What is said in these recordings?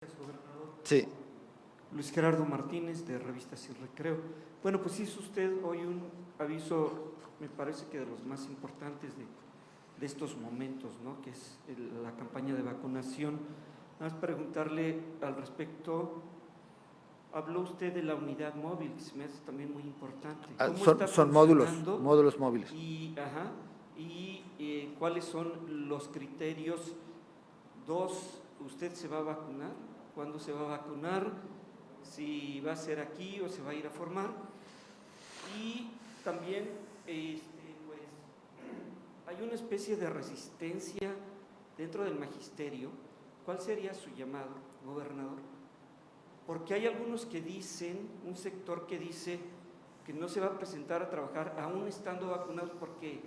Gobernador. Sí. Luis Gerardo Martínez, de Revista Sin Recreo. Bueno, pues hizo usted hoy un aviso, me parece que de los más importantes de estos momentos, ¿no? Que es la campaña de vacunación. Nada más preguntarle al respecto, habló usted de la unidad móvil, que se me hace también muy importante. ¿Cómo está Son funcionando? módulos móviles. Y ¿cuáles son los criterios? Dos, ¿usted se va a vacunar? ¿Cuándo se va a vacunar? ¿Si va a ser aquí o se va a ir a formar? Y también, pues, hay una especie de resistencia dentro del magisterio. ¿Cuál sería su llamado, gobernador? Porque hay algunos que dicen, un sector que dice que no se va a presentar a trabajar aún estando vacunados porque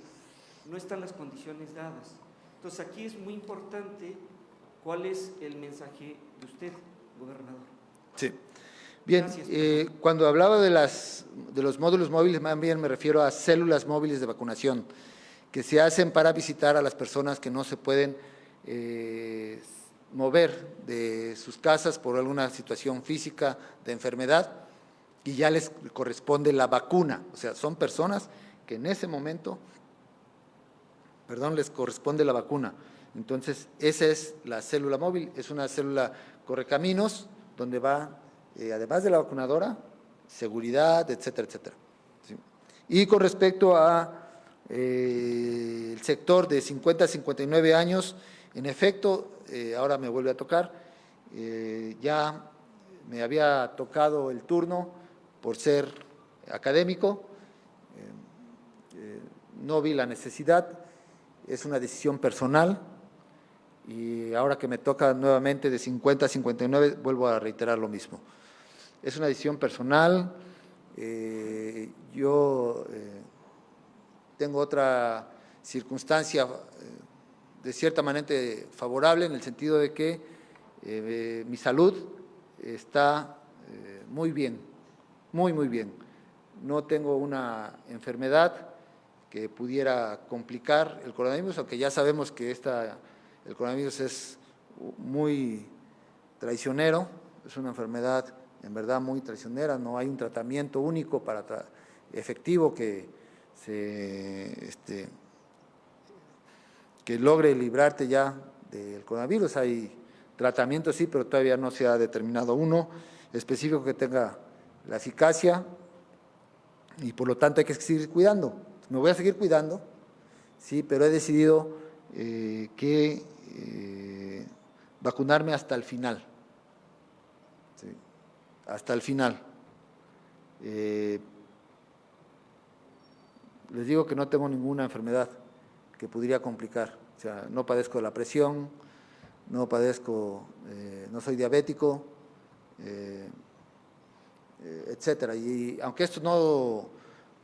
no están las condiciones dadas. Entonces aquí es muy importante cuál es el mensaje de usted, gobernador. Sí. Bien, cuando hablaba de los módulos móviles, más bien me refiero a células móviles de vacunación, que se hacen para visitar a las personas que no se pueden mover de sus casas por alguna situación física de enfermedad y ya les corresponde la vacuna. O sea, son personas que en ese momento, les corresponde la vacuna. Entonces, esa es la célula móvil, es una célula correcaminos donde va, además de la vacunadora, seguridad, etcétera, etcétera. ¿Sí? Y con respecto a el sector de 50 a 59 años, en efecto, ahora me vuelve a tocar, ya me había tocado el turno por ser académico, no vi la necesidad, es una decisión personal y ahora que me toca nuevamente de 50 a 59, vuelvo a reiterar lo mismo. Es una decisión personal, yo tengo otra circunstancia de cierta manera favorable en el sentido de que mi salud está muy bien, muy bien. No tengo una enfermedad que pudiera complicar el coronavirus, aunque ya sabemos que el coronavirus es muy traicionero, es una enfermedad en verdad muy traicionera, no hay un tratamiento único efectivo que logre librarte ya del coronavirus. Hay tratamientos, sí, pero todavía no se ha determinado uno específico que tenga la eficacia y por lo tanto hay que seguir cuidando. Me voy a seguir cuidando, sí, pero he decidido vacunarme hasta el final, ¿sí? Hasta el final. Les digo que no tengo ninguna enfermedad que pudiera complicar, o sea, no padezco de la presión, no soy diabético, etcétera. Y aunque esto no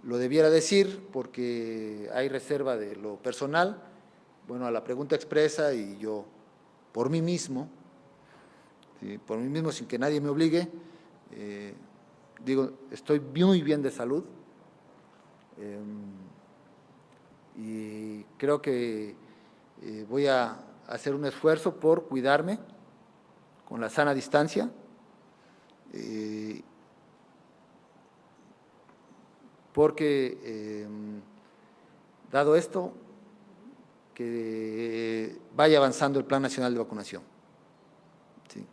lo debiera decir porque hay reserva de lo personal, bueno, a la pregunta expresa y yo por mí mismo, ¿sí? Por mí mismo sin que nadie me obligue, digo, estoy muy bien de salud y creo que voy a hacer un esfuerzo por cuidarme con la sana distancia, porque dado esto, que vaya avanzando el Plan Nacional de Vacunación. ¿Sí?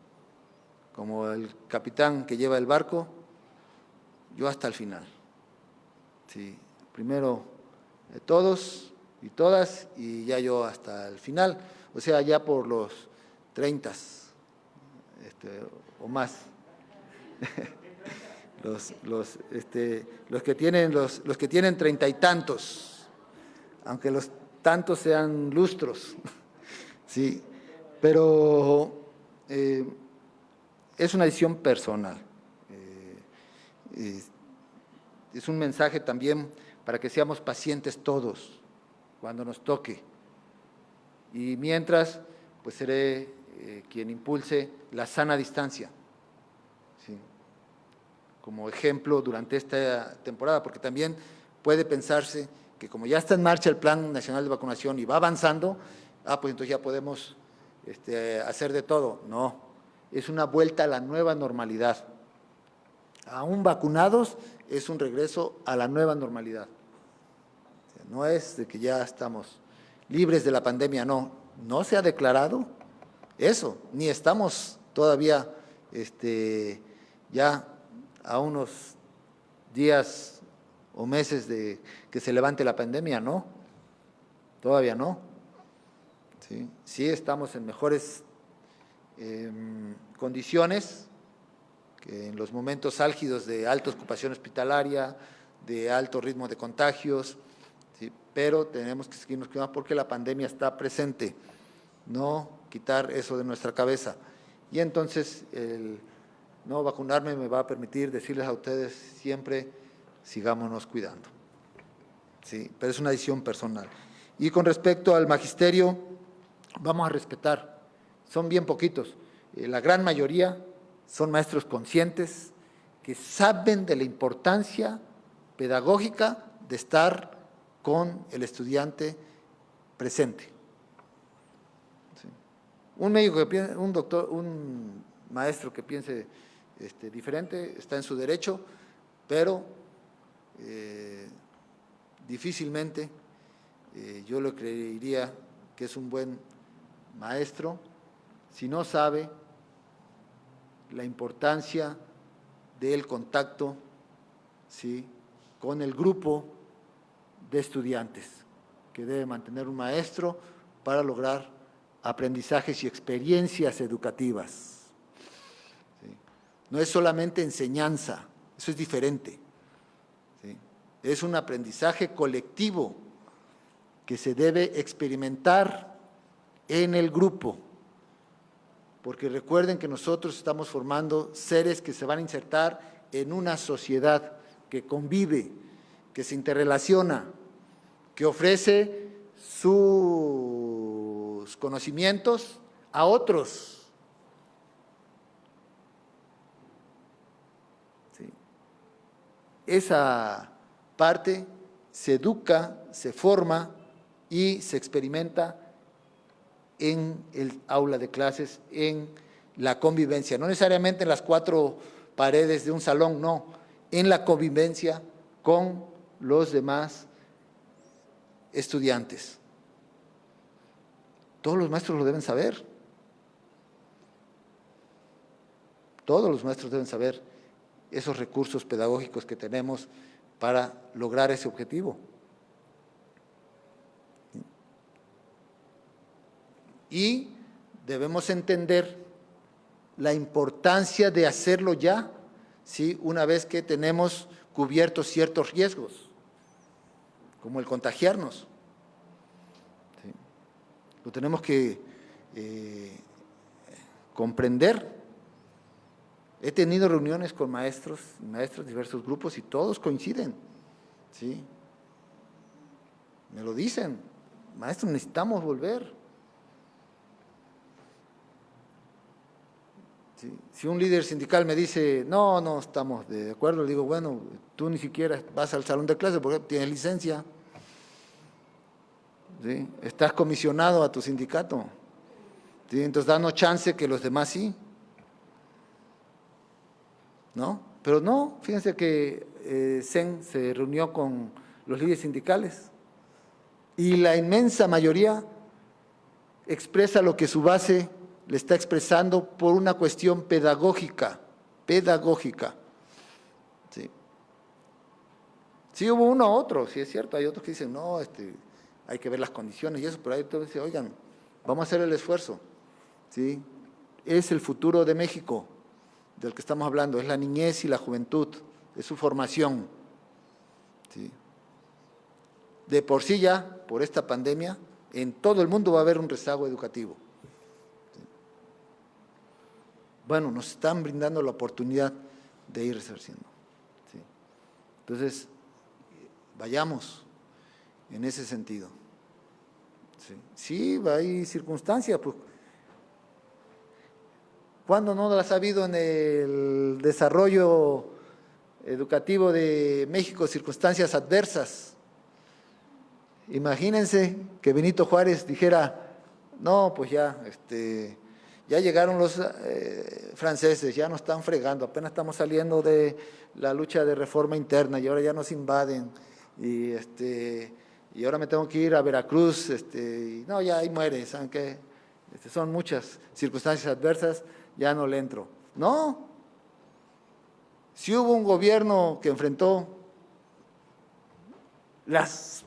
Como el capitán que lleva el barco, yo hasta el final. ¿Sí? Primero todos y todas y ya yo hasta el final, o sea, ya por los 30 o más. Los que tienen 30 y tantos, aunque los tantos sean lustros, sí, pero es una decisión personal. Es un mensaje también para que seamos pacientes todos cuando nos toque. Y mientras, pues seré quien impulse la sana distancia, ¿sí? Como ejemplo durante esta temporada, porque también puede pensarse que como ya está en marcha el Plan Nacional de Vacunación y va avanzando, pues entonces ya podemos hacer de todo. No, es una vuelta a la nueva normalidad. Aún vacunados, es un regreso a la nueva normalidad. No es de que ya estamos libres de la pandemia, no. No se ha declarado eso, ni estamos todavía ya a unos días o meses de que se levante la pandemia, no. Todavía no. Sí estamos en mejores condiciones que en los momentos álgidos de alta ocupación hospitalaria, de alto ritmo de contagios, ¿sí? Pero tenemos que seguirnos cuidando porque la pandemia está presente, no quitar eso de nuestra cabeza. Y entonces el no vacunarme me va a permitir decirles a ustedes siempre, sigámonos cuidando. Sí, pero es una decisión personal. Y con respecto al magisterio, vamos a respetar, son bien poquitos, la gran mayoría son maestros conscientes que saben de la importancia pedagógica de estar con el estudiante presente. Sí. Un médico que piense, un doctor, un maestro que piense diferente está en su derecho, pero difícilmente yo le creería que es un buen maestro si no sabe la importancia del contacto, ¿sí?, con el grupo de estudiantes que debe mantener un maestro para lograr aprendizajes y experiencias educativas. ¿Sí? No es solamente enseñanza, eso es diferente. ¿Sí? Es un aprendizaje colectivo que se debe experimentar en el grupo. Porque recuerden que nosotros estamos formando seres que se van a insertar en una sociedad que convive, que se interrelaciona, que ofrece sus conocimientos a otros. ¿Sí? Esa parte se educa, se forma y se experimenta en el aula de clases, en la convivencia, no necesariamente en las cuatro paredes de un salón, no, en la convivencia con los demás estudiantes. Todos los maestros lo deben saber. Todos los maestros deben saber esos recursos pedagógicos que tenemos para lograr ese objetivo. Y debemos entender la importancia de hacerlo ya, ¿sí?, una vez que tenemos cubiertos ciertos riesgos, como el contagiarnos. ¿Sí? Lo tenemos que comprender. He tenido reuniones con maestros y maestras de diversos grupos y todos coinciden. ¿Sí? Me lo dicen, maestro, necesitamos volver. ¿Sí? Si un líder sindical me dice, no estamos de acuerdo, le digo, bueno, tú ni siquiera vas al salón de clase porque tienes licencia. ¿Sí? Estás comisionado a tu sindicato. ¿Sí? Entonces, danos chance que los demás sí. ¿No? Pero no, fíjense que CEN se reunió con los líderes sindicales y la inmensa mayoría expresa lo que su base le está expresando por una cuestión pedagógica. ¿Sí? Sí hubo uno u otro, sí es cierto, hay otros que dicen, no, hay que ver las condiciones y eso, pero hay otros que dicen, oigan, vamos a hacer el esfuerzo. ¿Sí? Es el futuro de México del que estamos hablando, es la niñez y la juventud, es su formación. ¿Sí? De por sí ya, por esta pandemia, en todo el mundo va a haber un rezago educativo. Bueno, nos están brindando la oportunidad de ir resarciendo. ¿Sí? Entonces, vayamos en ese sentido. Sí, hay circunstancias, pues. ¿Cuándo no las ha habido en el desarrollo educativo de México circunstancias adversas? Imagínense que Benito Juárez dijera, no, pues ya, Ya llegaron los franceses, ya nos están fregando, apenas estamos saliendo de la lucha de reforma interna y ahora ya nos invaden y ahora me tengo que ir a Veracruz, y no, ya ahí muere, ¿saben qué? Son muchas circunstancias adversas, ya no le entro. No, si hubo un gobierno que enfrentó las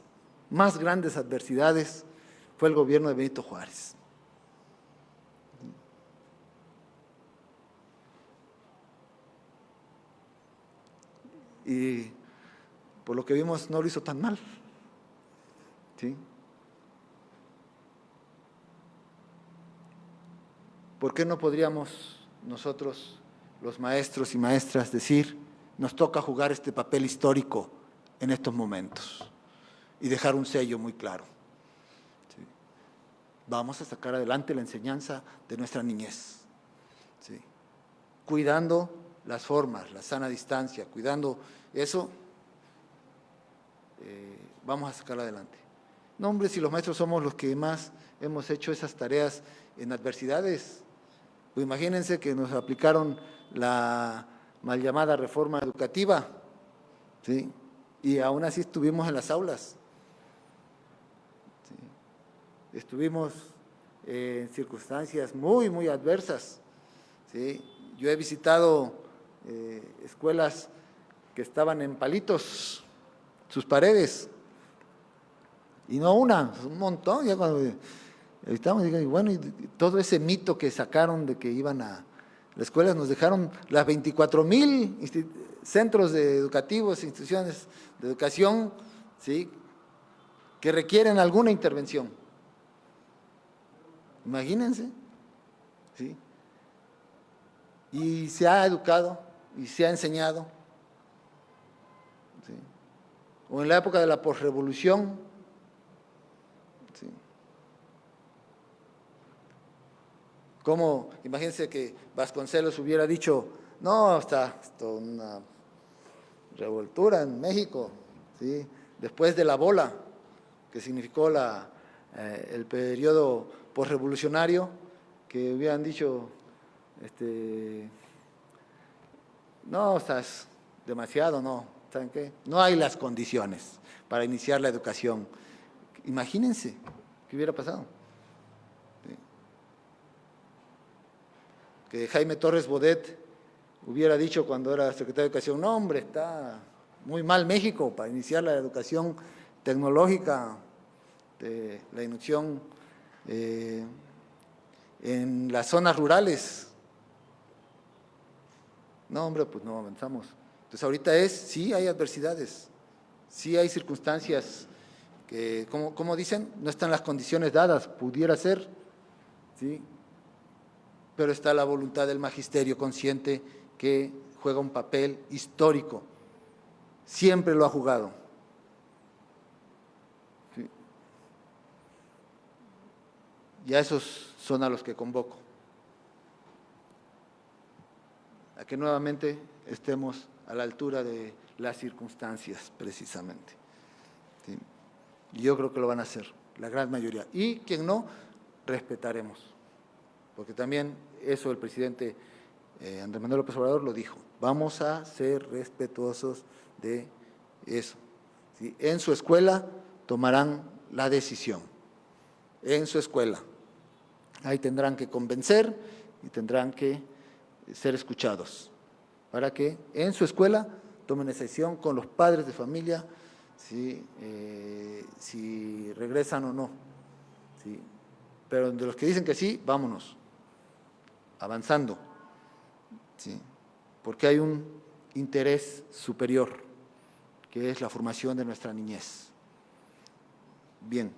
más grandes adversidades, fue el gobierno de Benito Juárez. Y por lo que vimos no lo hizo tan mal, ¿sí? ¿Por qué no podríamos nosotros, los maestros y maestras, decir, nos toca jugar este papel histórico en estos momentos y dejar un sello muy claro? ¿Sí? Vamos a sacar adelante la enseñanza de nuestra niñez, ¿sí? Cuidando las formas, la sana distancia, cuidando eso, vamos a sacarla adelante. No, hombre, si los maestros somos los que más hemos hecho esas tareas en adversidades, pues imagínense que nos aplicaron la mal llamada reforma educativa, ¿sí? Y aún así estuvimos en las aulas, ¿sí? Estuvimos en circunstancias muy, muy adversas, ¿sí? Yo he visitado escuelas que estaban en palitos, sus paredes, y no una, un montón. Ya cuando estamos, y bueno, y todo ese mito que sacaron de que iban a las escuelas, nos dejaron las 24,000 centros educativos, instituciones de educación, ¿sí?, que requieren alguna intervención. Imagínense, ¿sí? Y se ha educado y se ha enseñado, ¿sí? O en la época de la posrevolución, ¿sí? Como, imagínense que Vasconcelos hubiera dicho, no, está una revoltura en México, ¿sí?, después de la bola, que significó el periodo posrevolucionario, que hubieran dicho, no, estás demasiado, no, ¿saben qué? No hay las condiciones para iniciar la educación. Imagínense qué hubiera pasado. ¿Sí? Que Jaime Torres Bodet hubiera dicho cuando era secretario de Educación, no, hombre, está muy mal México para iniciar la educación tecnológica, de la inducción en las zonas rurales. No, hombre, pues no avanzamos. Entonces ahorita sí hay adversidades, sí hay circunstancias que, como dicen, no están las condiciones dadas, pudiera ser, ¿sí?, pero está la voluntad del magisterio consciente que juega un papel histórico, siempre lo ha jugado. ¿Sí? Y a esos son a los que convoco, a que nuevamente estemos a la altura de las circunstancias, precisamente. ¿Sí? Y yo creo que lo van a hacer, la gran mayoría. Y quien no, respetaremos. Porque también eso el presidente Andrés Manuel López Obrador lo dijo. Vamos a ser respetuosos de eso. ¿Sí? En su escuela tomarán la decisión. En su escuela. Ahí tendrán que convencer y tendrán que ser escuchados, para que en su escuela tomen esa decisión con los padres de familia, si regresan o no. ¿Sí? Pero de los que dicen que sí, vámonos, avanzando. ¿Sí? Porque hay un interés superior, que es la formación de nuestra niñez. Bien.